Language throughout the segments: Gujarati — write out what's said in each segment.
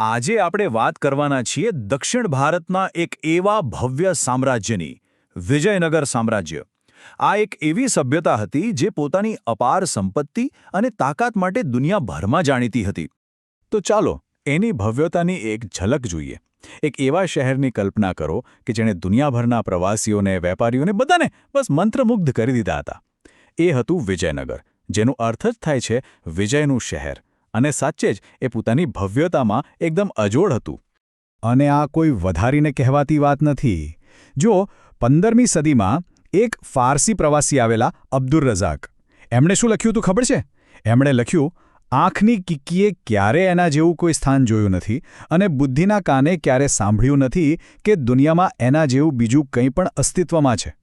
આજે આપણે વાત કરવાના છીએ દક્ષિણ ભારતના એક એવા ભવ્ય સામ્રાજ્યની, વિજયનગર સામ્રાજ્ય. આ એક એવી સભ્યતા હતી જે પોતાની અપાર સંપત્તિ અને તાકાત માટે દુનિયાભરમાં જાણીતી હતી. તો ચાલો એની ભવ્યતાની એક ઝલક જોઈએ. એક એવા શહેરની કલ્પના કરો કે જેણે દુનિયાભરના પ્રવાસીઓને, વેપારીઓને, બધાને બસ મંત્રમુગ્ધ કરી દીધા હતા. એ હતું વિજયનગર, જેનો અર્થ જ થાય છે વિજયનું શહેર. અને સાચે જ એ પોતાની ભવ્યતામાં એકદમ અજોડ હતું. અને આ કોઈ વધારીને કહેવાતી વાત નથી. જો 15મી સદીમાં એક ફારસી પ્રવાસી આવેલા અબ્દુર રઝાક, એમણે શું લખ્યું હતું ખબર છે? એમણે લખ્યું, આંખની કિક્કીએ ક્યારે એના જેવું કોઈ સ્થાન જોયું નથી અને બુદ્ધિના કાને ક્યારે સાંભળ્યું નથી કે દુનિયામાં એના જેવું બીજું કંઈ પણ અસ્તિત્વમાં છે.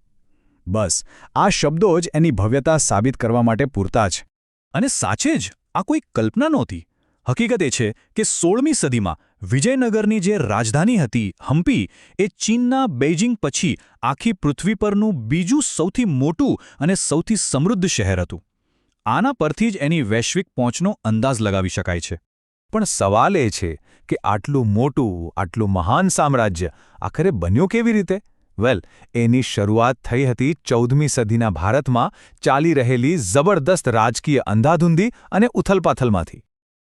બસ આ શબ્દો જ એની ભવ્યતા સાબિત કરવા માટે પૂરતા છે. અને સાચે જ આ કોઈ કલ્પના નહોતી. હકીકત એ છે કે 16મી સદીમાં વિજયનગરની જે રાજધાની હતી હમ્પી, એ ચીનના બેઇજિંગ પછી આખી પૃથ્વી પરનું બીજું સૌથી મોટું અને સૌથી સમૃદ્ધ શહેર હતું. આના પરથી જ એની વૈશ્વિક પહોંચનો અંદાજ લગાવી શકાય છે. પણ સવાલ એ છે કે આટલું મોટું, આટલું મહાન સામ્રાજ્ય આખરે બન્યું કેવી રીતે? વેલ, એની શરૂઆત થઈ હતી 14મી સદીના ભારતમાં ચાલી રહેલી જબરદસ્ત રાજકીય અંધાધૂંધી અને ઉથલપાથલમાંથી.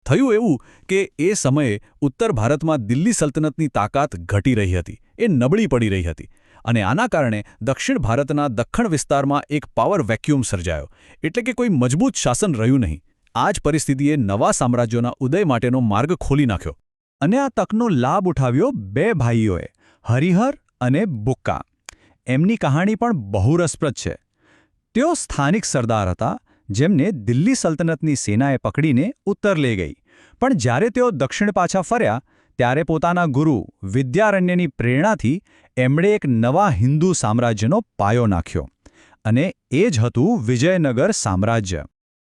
થયું એવું કે એ સમયે ઉત્તર ભારતમાં દિલ્હી સલ્તનતની તાકાત ઘટી રહી હતી, એ નબળી પડી રહી હતી. અને આના કારણે દક્ષિણ ભારતના દખ્ખણ વિસ્તારમાં એક પાવર વેક્યુમ સર્જાયો, એટલે કે કોઈ મજબૂત શાસન રહ્યું નહીં. આ જ પરિસ્થિતિએ નવા સામ્રાજ્યોના ઉદય માટેનો માર્ગ ખોલી નાખ્યો. અને આ તકનો લાભ ઉઠાવ્યો બે ભાઈઓએ, હરિહર અને બુક્કા. એમની કહાણી પણ બહુ રસપ્રદ છે. તેઓ સ્થાનિક સરદાર હતા જેમને દિલ્હી સલ્તનતની સેનાએ પકડીને ઉત્તર લઈ ગઈ. પણ જ્યારે તેઓ દક્ષિણ પાછા ફર્યા ત્યારે પોતાના ગુરુ વિદ્યારણ્યની પ્રેરણાથી એમણે એક નવા હિન્દુ સામ્રાજ્યનો પાયો નાખ્યો. અને એ જ હતું વિજયનગર સામ્રાજ્ય.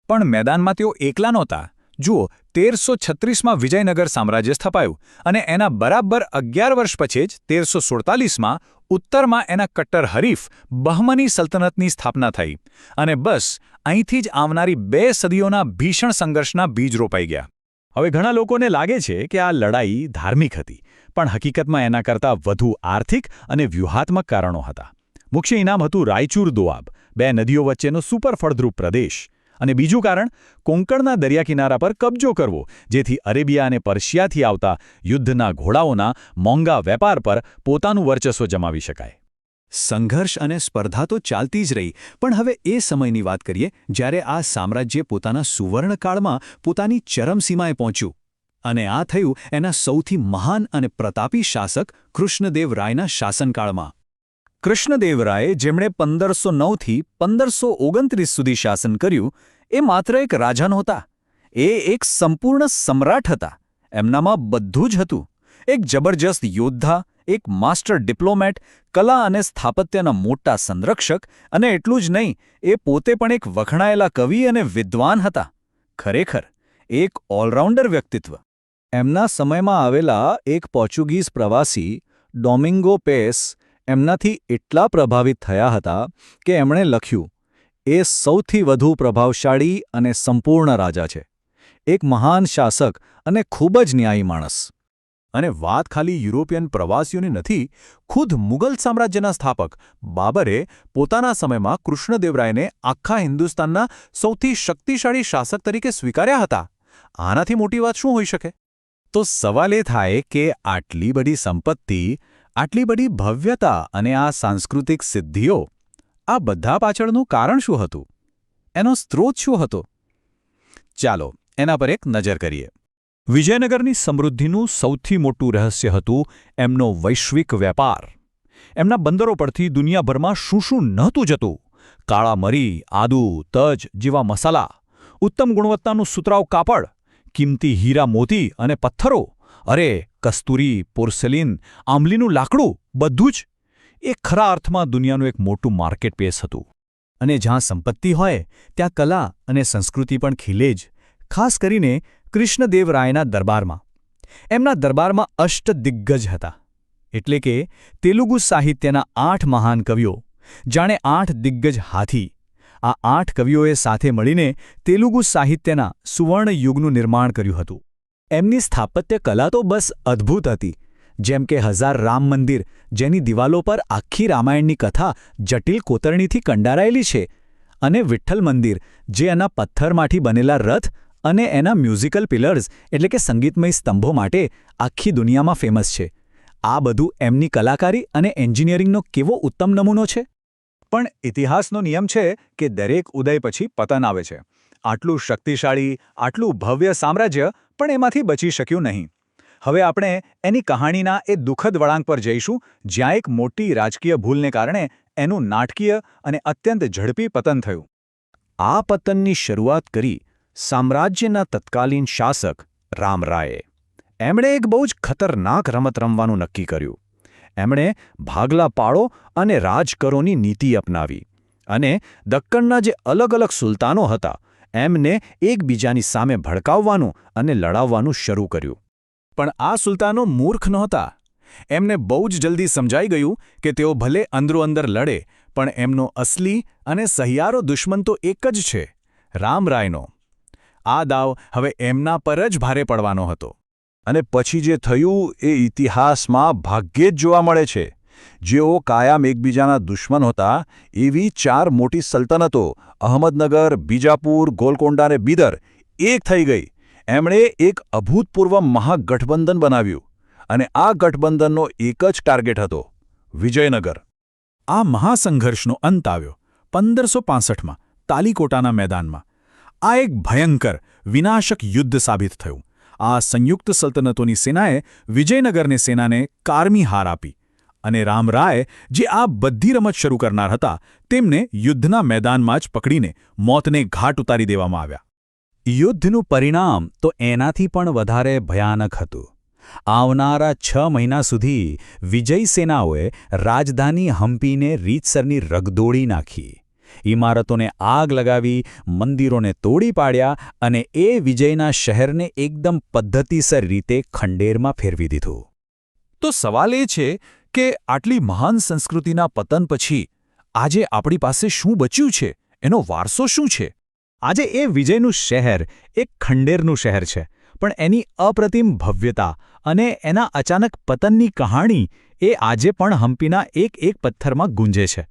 પણ મેદાનમાં તેઓ એકલા નહોતા. જુઓ, 1336માં વિજયનગર સામ્રાજ્ય સ્થપાયું અને એના બરાબર 11 વર્ષ પછી જ 1347માં ઉત્તરમાં એના કટ્ટર હરીફ બહમની સલ્તનતની સ્થાપના થઈ. અને બસ અહીંથી જ આવનારી 2 સદીઓના ભીષણ સંઘર્ષના બીજ રોપાઈ ગયા. હવે ઘણા લોકોને લાગે છે કે આ લડાઈ ધાર્મિક હતી, પણ હકીકતમાં એના કરતાં વધુ આર્થિક અને વ્યૂહાત્મક કારણો હતા. મુખ્ય ઇનામ હતું રાયચુર દોઆબ, 2 નદીઓ વચ્ચેનો સુપર ફળદ્રુપ પ્રદેશ. અને બીજું કારણ, કોંકણના દરિયાકિનારા પર કબજો કરવો, જેથી અરેબિયા અને પર્શિયાથી આવતા યુદ્ધના ઘોડાઓના મોંઘા વેપાર પર પોતાનું વર્ચસ્વ જમાવી શકાય. સંઘર્ષ અને સ્પર્ધા તો ચાલતી જ રહી, પણ હવે એ સમયની વાત કરીએ જ્યારે આ સામ્રાજ્ય પોતાના સુવર્ણકાળમાં પોતાની ચરમસીમાએ પહોંચ્યું. અને આ થયું એના સૌથી મહાન અને પ્રતાપી શાસક કૃષ્ણદેવરાયના શાસનકાળમાં. કૃષ્ણદેવરાયે, જેમણે 1509થી 1529 સુધી શાસન કર્યું, એ માત્ર એક રાજા નહોતા. એ એક સંપૂર્ણ સમ્રાટ હતા. એમનામાં બધું જ હતું. એક જબરજસ્ત યોદ્ધા, એક માસ્ટર ડિપ્લોમેટ, કલા અને સ્થાપત્યના મોટા સંરક્ષક, અને એટલું જ નહીં, એ પોતે પણ એક વખણાયેલા કવિ અને વિદ્વાન હતા. ખરેખર એક ઓલરાઉન્ડર વ્યક્તિત્વ. એમના સમયમાં આવેલા એક પોર્ચુગીઝ પ્રવાસી ડોમિંગો પેસ એમનાથી એટલા પ્રભાવિત થયા હતા કે એમણે લખ્યું, એ સૌથી વધુ પ્રભાવશાળી અને સંપૂર્ણ રાજા છે, એક મહાન શાસક અને ખૂબ જ ન્યાયી માણસ. અને વાત ખાલી યુરોપિયન પ્રવાસીઓની નથી. ખુદ મુગલ સામ્રાજ્યના સ્થાપક બાબરે પોતાના સમયમાં કૃષ્ણદેવરાયને આખા હિન્દુસ્તાનના સૌથી શક્તિશાળી શાસક તરીકે સ્વીકાર્યા હતા. આનાથી મોટી વાત શું હોઈ શકે? તો સવાલ એ થાય કે આટલી બધી સંપત્તિ, આટલી બધી ભવ્યતા અને આ સાંસ્કૃતિક સિદ્ધિઓ, આ બધા પાછળનું કારણ શું હતું? એનો સ્ત્રોત શું હતો? ચાલો એના પર એક નજર કરીએ. વિજયનગરની સમૃદ્ધિનું સૌથી મોટું રહસ્ય હતું એમનો વૈશ્વિક વેપાર. એમના બંદરો પરથી દુનિયાભરમાં શું શું નહોતું જતું. કાળા મરી, આદુ, તજ જેવા મસાલા, ઉત્તમ ગુણવત્તાનું સુતરાઉ કાપડ, કિંમતી હીરા મોતી અને પથ્થરો, અરે કસ્તુરી, પોર્સેલિન, આંબલીનું લાકડું, બધું જ. એ ખરા અર્થમાં દુનિયાનું એક મોટું માર્કેટ પ્લેસ હતું. અને જ્યાં સંપત્તિ હોય ત્યાં કલા અને સંસ્કૃતિ પણ ખીલે જ. ખાસ કરીને કૃષ્ણદેવરાયના દરબારમાં. એમના દરબારમાં અષ્ટદિગ્ગજ હતા, એટલે કે તેલુગુ સાહિત્યના 8 મહાન કવિઓ, જાણે 8 દિગ્ગજ હાથી. આ 8 કવિઓએ સાથે મળીને તેલુગુ સાહિત્યના સુવર્ણ યુગનું નિર્માણ કર્યું હતું. એમની સ્થાપત્ય કલા તો બસ અદ્ભુત હતી. જેમ કે 1000 રામ મંદિર, જેની દિવાલો પર આખી રામાયણની કથા જટિલ કોતરણીથી કંડારાયેલી છે, અને વિઠ્ઠલ મંદિર, જે એના પથ્થરમાંથી બનેલા રથ અને એના મ્યુઝિકલ પિલર્સ એટલે કે સંગીતમય સ્તંભો માટે આખી દુનિયામાં ફેમસ છે. આ બધું એમની કલાકારી અને એન્જિનિયરિંગનો કેવો ઉત્તમ નમૂનો છે. પણ ઇતિહાસનો નિયમ છે કે દરેક ઉદય પછી પતન આવે છે. આટલું શક્તિશાળી, આટલું ભવ્ય સામ્રાજ્ય પણ એમાંથી બચી શક્યું નહીં. હવે આપણે એની કહાણીના એ દુઃખદ વળાંક પર જઈશું, જ્યાં એક મોટી રાજકીય ભૂલને કારણે એનું નાટકીય અને અત્યંત ઝડપી પતન થયું. આ પતનની શરૂઆત કરી સામ્રાજ્યના તત્કાલીન શાસક રામરાયે. એમણે એક બહુ જ ખતરનાક રમત રમવાનું નક્કી કર્યું. એમણે ભાગલા પાડો અને રાજકરોની નીતિ અપનાવી અને દક્કણના જે અલગ અલગ સુલતાનો હતા એમને એકબીજાની સામે ભડકાવવાનું અને લડાવવાનું શરૂ કર્યું. પણ આ સુલતાનો મૂર્ખ નહોતા. એમને બહુ જ જલ્દી સમજાઈ ગયું કે તેઓ ભલે અંદરોઅંદર લડે, પણ એમનો અસલી અને સહિયારો દુશ્મન તો એક જ છે, રામરાયનો. આ દાવ હવે એમના પર જ ભારે પડવાનો હતો. અને પછી જે થયું એ ઇતિહાસમાં ભાગ્યે જ જોવા મળે છે. જેઓ કાયમ એકબીજાના દુશ્મન હતા, એવી 4 મોટી સલ્તનતો અહમદનગર, બીજાપુર, ગોલકોંડા અને બીદર એક થઈ ગઈ. એમણે એક અભૂતપૂર્વ મહાગઠબંધન બનાવ્યું, અને આ ગઠબંધનનો એક જ ટાર્ગેટ હતો, વિજયનગર. આ મહાસંઘર્ષનો અંત આવ્યો 1565માં તાલીકોટાના મેદાનમાં. આ એક ભયંકર, વિનાશક યુદ્ધ સાબિત થયું. આ સંયુક્ત સલ્તનતોની સેનાએ વિજયનગરની સેનાને કારમી હાર આપી, અને રામરાય, જે આ બધી રમત શરૂ કરનાર હતા, તેમને યુદ્ધના મેદાનમાં જ પકડીને મોતને ઘાટ ઉતારી દેવામાં આવ્યા. યુદ્ધનું પરિણામ તો એનાથી પણ વધારે ભયાનક હતું. આવનારા 6 મહિના સુધી વિજય સેનાઓએ રાજધાની હમ્પીને રીતસરની રગદોળી નાખી, ઇમારતોને આગ લગાવી, મંદિરોને તોડી પાડ્યા અને એ વિજયના શહેરને એકદમ પદ્ધતિસર રીતે ખંડેરમાં ફેરવી દીધું. તો સવાલ એ છે કે આટલી મહાન સંસ્કૃતિના પતન પછી આજે આપણી પાસે શું બચ્યું છે? એનો વારસો શું છે? આજે એ વિજયનું શહેર એક ખંડેરનું શહેર છે, પણ એની અપ્રતિમ ભવ્યતા અને એના અચાનક પતનની કહાણી એ આજે પણ હમ્પીના એક પથ્થરમાં ગુંજે છે.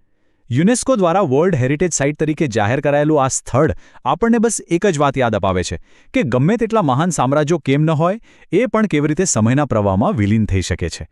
યુનેસ્કો દ્વારા વર્લ્ડ હેરિટેજ સાઇટ તરીકે જાહેર કરાયેલું આ સ્થળ આપણને બસ એક જ વાત યાદ અપાવે છે કે ગમે તેટલા મહાન સામ્રાજ્યો કેમ ન હોય, એ પણ કેવી રીતે સમયના પ્રવાહમાં વિલીન થઈ શકે છે.